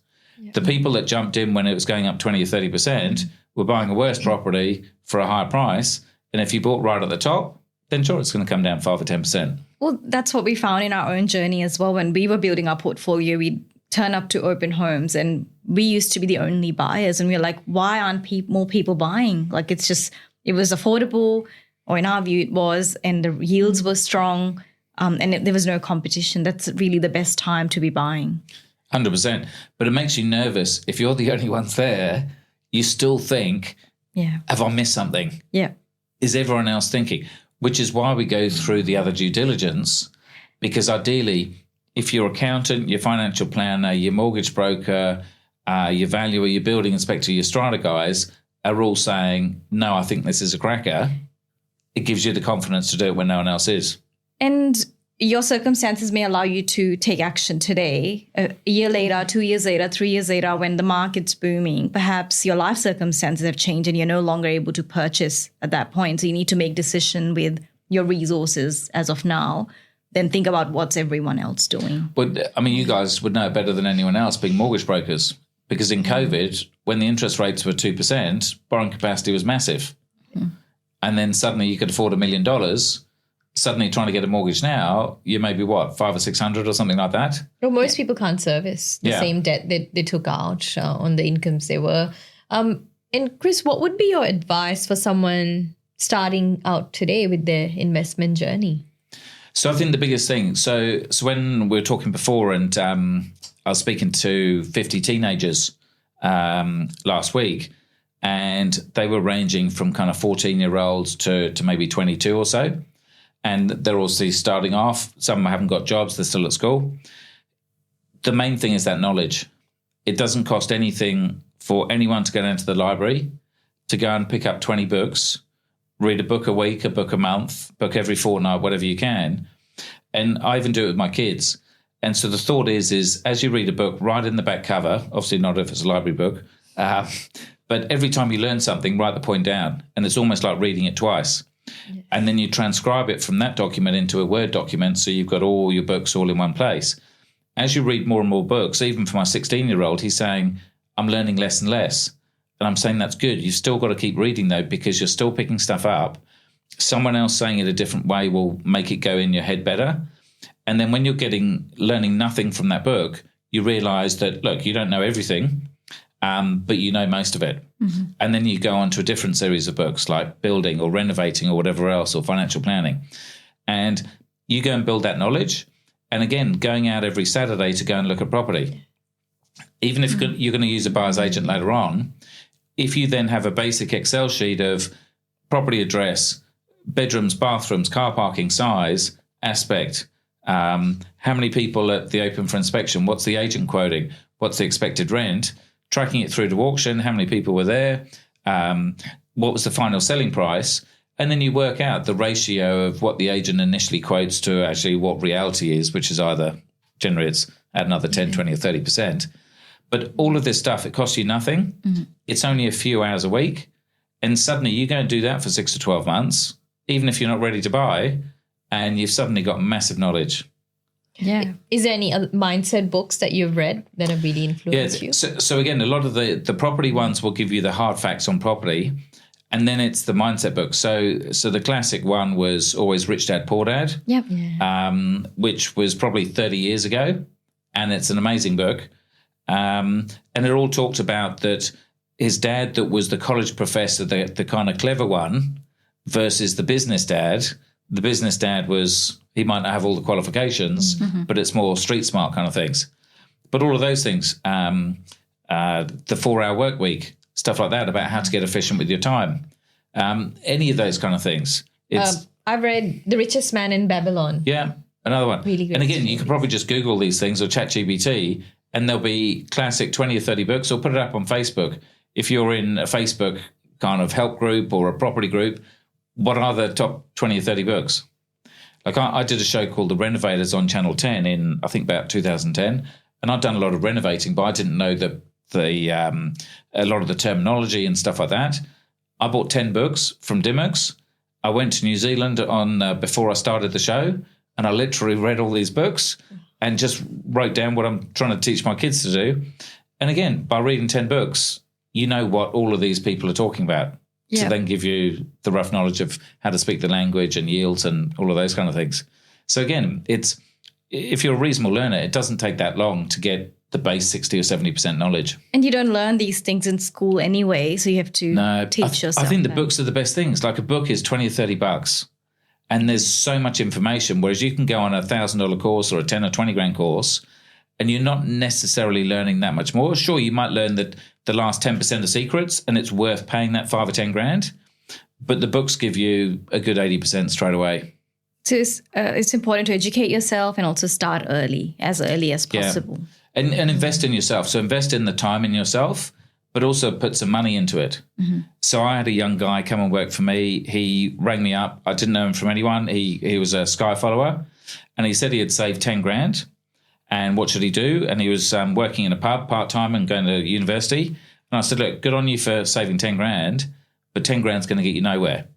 The people that jumped in when it was going up 20 or 30% were buying a worse property for a higher price. And if you bought right at the top, then sure, it's going to come down 5 or 10%. Well, that's what we found in our own journey as well. When we were building our portfolio, we'd turn up to open homes and we used to be the only buyers. And we were like, why aren't more people buying? Like, it was affordable, or in our view it was, and the yields were strong, and there was no competition. That's really the best time to be buying. 100%. But it makes you nervous. If you're the only ones there, you still think, have I missed something? Yeah. Is everyone else thinking? Which is why we go through the other due diligence, because ideally, if your accountant, your financial planner, your mortgage broker, your valuer, your building inspector, your strata guys are all saying, no, I think this is a cracker, it gives you the confidence to do it when no one else is. And your circumstances may allow you to take action today. A year later, 2 years later, 3 years later, when the market's booming, perhaps your life circumstances have changed and you're no longer able to purchase at that point. So you need to make decision with your resources as of now. Then think about what's everyone else doing. But I mean, you guys would know better than anyone else being mortgage brokers, because in COVID, when the interest rates were 2%, borrowing capacity was massive. And then suddenly you could afford $1 million. Suddenly trying to get a mortgage now, you may be what, 500 or 600 or something like that? Well, most people can't service the same debt that they took out on the incomes they were. And Chris, what would be your advice for someone starting out today with their investment journey? So I think the biggest thing, so when we were talking before, and I was speaking to 50 teenagers last week, and they were ranging from kind of 14-year-olds to maybe 22 or so. And they're also starting off. Some haven't got jobs. They're still at school. The main thing is that knowledge. It doesn't cost anything for anyone to go down to the library, to go and pick up 20 books, read a book a week, a book a month, book every fortnight, whatever you can. And I even do it with my kids. And so the thought is as you read a book, write in the back cover, obviously not if it's a library book, but every time you learn something, write the point down. And it's almost like reading it twice. Yes. And then you transcribe it from that document into a Word document, so you've got all your books all in one place. As you read more and more books, even for my 16-year-old, he's saying, I'm learning less and less. And I'm saying that's good. You've still got to keep reading, though, because you're still picking stuff up. Someone else saying it a different way will make it go in your head better. And then when you're learning nothing from that book, you realise that, look, you don't know everything, but you know most of it. Mm-hmm. And then you go on to a different series of books like building or renovating or whatever else, or financial planning. And you go and build that knowledge. And again, going out every Saturday to go and look at property. Even if you're going to use a buyer's agent later on, if you then have a basic Excel sheet of property address, bedrooms, bathrooms, car parking size, aspect, how many people at the open for inspection, what's the agent quoting, what's the expected rent, tracking it through to auction, how many people were there, what was the final selling price, and then you work out the ratio of what the agent initially quotes to actually what reality is, which is either generally it's at another 10, 20 or 30%. But all of this stuff, it costs you nothing. Mm-hmm. It's only a few hours a week. And suddenly you go and do that for 6 to 12 months, even if you're not ready to buy, and you've suddenly got massive knowledge. Yeah. Is there any other mindset books that you've read that have really influenced you? So again, a lot of the property ones will give you the hard facts on property, and then it's the mindset book. So the classic one was always Rich Dad, Poor Dad, yep. Yeah. Which was probably 30 years ago, and it's an amazing book. And it all talked about that his dad that was the college professor, the kind of clever one, versus the business dad. The business dad was, he might not have all the qualifications, mm-hmm. but it's more street smart kind of things. But all of those things, the 4-hour work week, stuff like that, about how to get efficient with your time. Any of those kind of things. I've read The Richest Man in Babylon. Yeah, another one. Really good. And again, you could probably just Google these things or ChatGPT, and there'll be classic 20 or 30 books, or put it up on Facebook. If you're in a Facebook kind of help group or a property group, what are the top 20 or 30 books? Like I did a show called The Renovators on Channel 10 in, I think, about 2010. and I'd done a lot of renovating, but I didn't know a lot of the terminology and stuff like that. I bought 10 books from Dimmocks. I went to New Zealand before I started the show, and I literally read all these books and just wrote down what I'm trying to teach my kids to do. And again, by reading 10 books, you know what all of these people are talking about to then give you the rough knowledge of how to speak the language and yields and all of those kind of things. So again, if you're a reasonable learner, it doesn't take that long to get the base 60 or 70% knowledge. And you don't learn these things in school anyway, so you have to teach yourself. I think the books are the best things. Like a book is $20 or $30, and there's so much information, whereas you can go on a $1,000 course or a 10 or 20 grand course, and you're not necessarily learning that much more. Sure, you might learn that the last 10% of secrets, and it's worth paying that 5 or 10 grand, but the books give you a good 80% straight away. So it's important to educate yourself and also start as early as possible. Yeah. And invest in yourself. So invest in the time in yourself, but also put some money into it. Mm-hmm. So I had a young guy come and work for me. He rang me up. I didn't know him from anyone. He was a Sky follower, and he said he had saved 10 grand. And what should he do? And he was working in a pub part-time and going to university. And I said, look, good on you for saving 10 grand, but 10 grand's going to get you nowhere.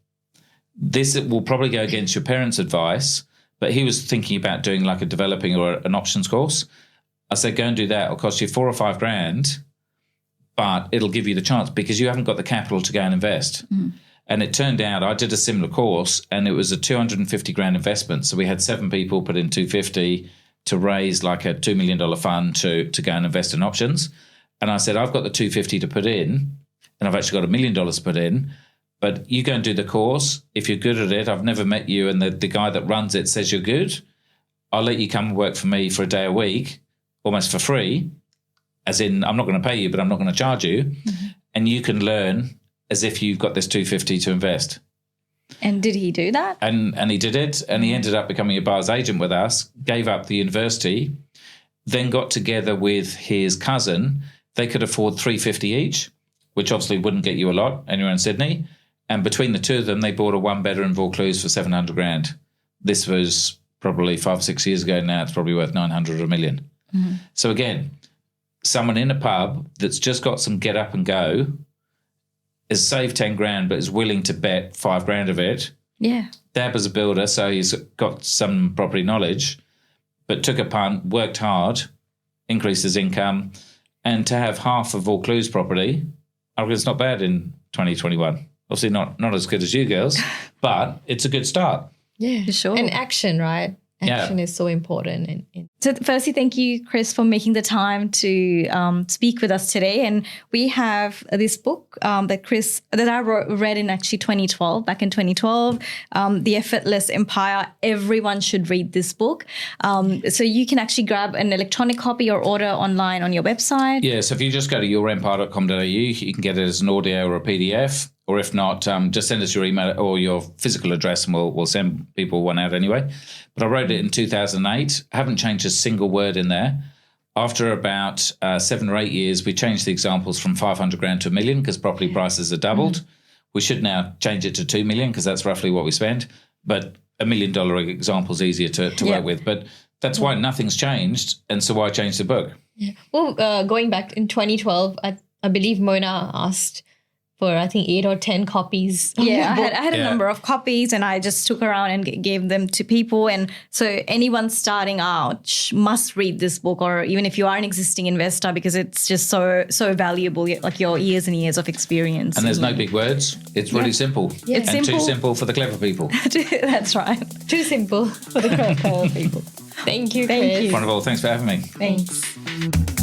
This will probably go against your parents' advice, but he was thinking about doing like a developing or an options course. I said, go and do that. It'll cost you 4 or 5 grand, but it'll give you the chance because you haven't got the capital to go and invest. Mm. And it turned out I did a similar course, and it was a 250 grand investment. So we had 7 people put in 250 to raise like a $2 million fund to go and invest in options. And I said, I've got the 250 to put in, and I've actually got $1 million to put in, but you go and do the course. If you're good at it, I've never met you, and the guy that runs it says you're good, I'll let you come and work for me for a day a week, almost for free, as in I'm not going to pay you, but I'm not going to charge you. Mm-hmm. And you can learn as if you've got this 250 to invest. And did he do that? And he did it. And he ended up becoming a buyer's agent with us, gave up the university, then got together with his cousin. They could afford $350 each, which obviously wouldn't get you a lot anywhere in Sydney. And between the two of them, they bought a 1-bedroom Vaucluse for 700 grand. This was probably 5 or 6 years ago now. It's probably worth 900 or $1 million. Mm-hmm. So again, someone in a pub that's just got some get up and go has saved 10 grand but is willing to bet 5 grand of it. Yeah. Dad was a builder, so he's got some property knowledge, but took a punt, worked hard, increased his income, and to have half of Vaucluse property, I reckon it's not bad in 2021. Obviously not as good as you girls, but it's a good start. Yeah, for sure. And action, right? Action is so important. So firstly, thank you, Chris, for making the time to speak with us today. And we have this book that I read in actually 2012, back in 2012, The Effortless Empire. Everyone should read this book. So you can actually grab an electronic copy or order online on your website. Yeah, so if you just go to yourempire.com.au, you can get it as an audio or a PDF. Or if not, just send us your email or your physical address, and we'll send people one out anyway. But I wrote it in 2008. I haven't changed a single word in there. After about 7 or 8 years, we changed the examples from 500 grand to $1 million because property prices are doubled. Mm-hmm. We should now change it to 2 million because that's roughly what we spend. But $1 million example is easier to work with. But that's why nothing's changed, and so why change the book? Yeah. Well, going back in 2012, I believe Mona asked for, I think, 8 or 10 copies. Yeah, I had a number of copies, and I just took around and gave them to people. And so anyone starting out must read this book, or even if you are an existing investor, because it's just so valuable, like your years and years of experience. And there's no big words. It's really simple. Yeah. It's simple. Too simple for the clever people. That's right. Too simple for the clever people. Thank you, Chris. Wonderful. Thanks for having me. Thanks.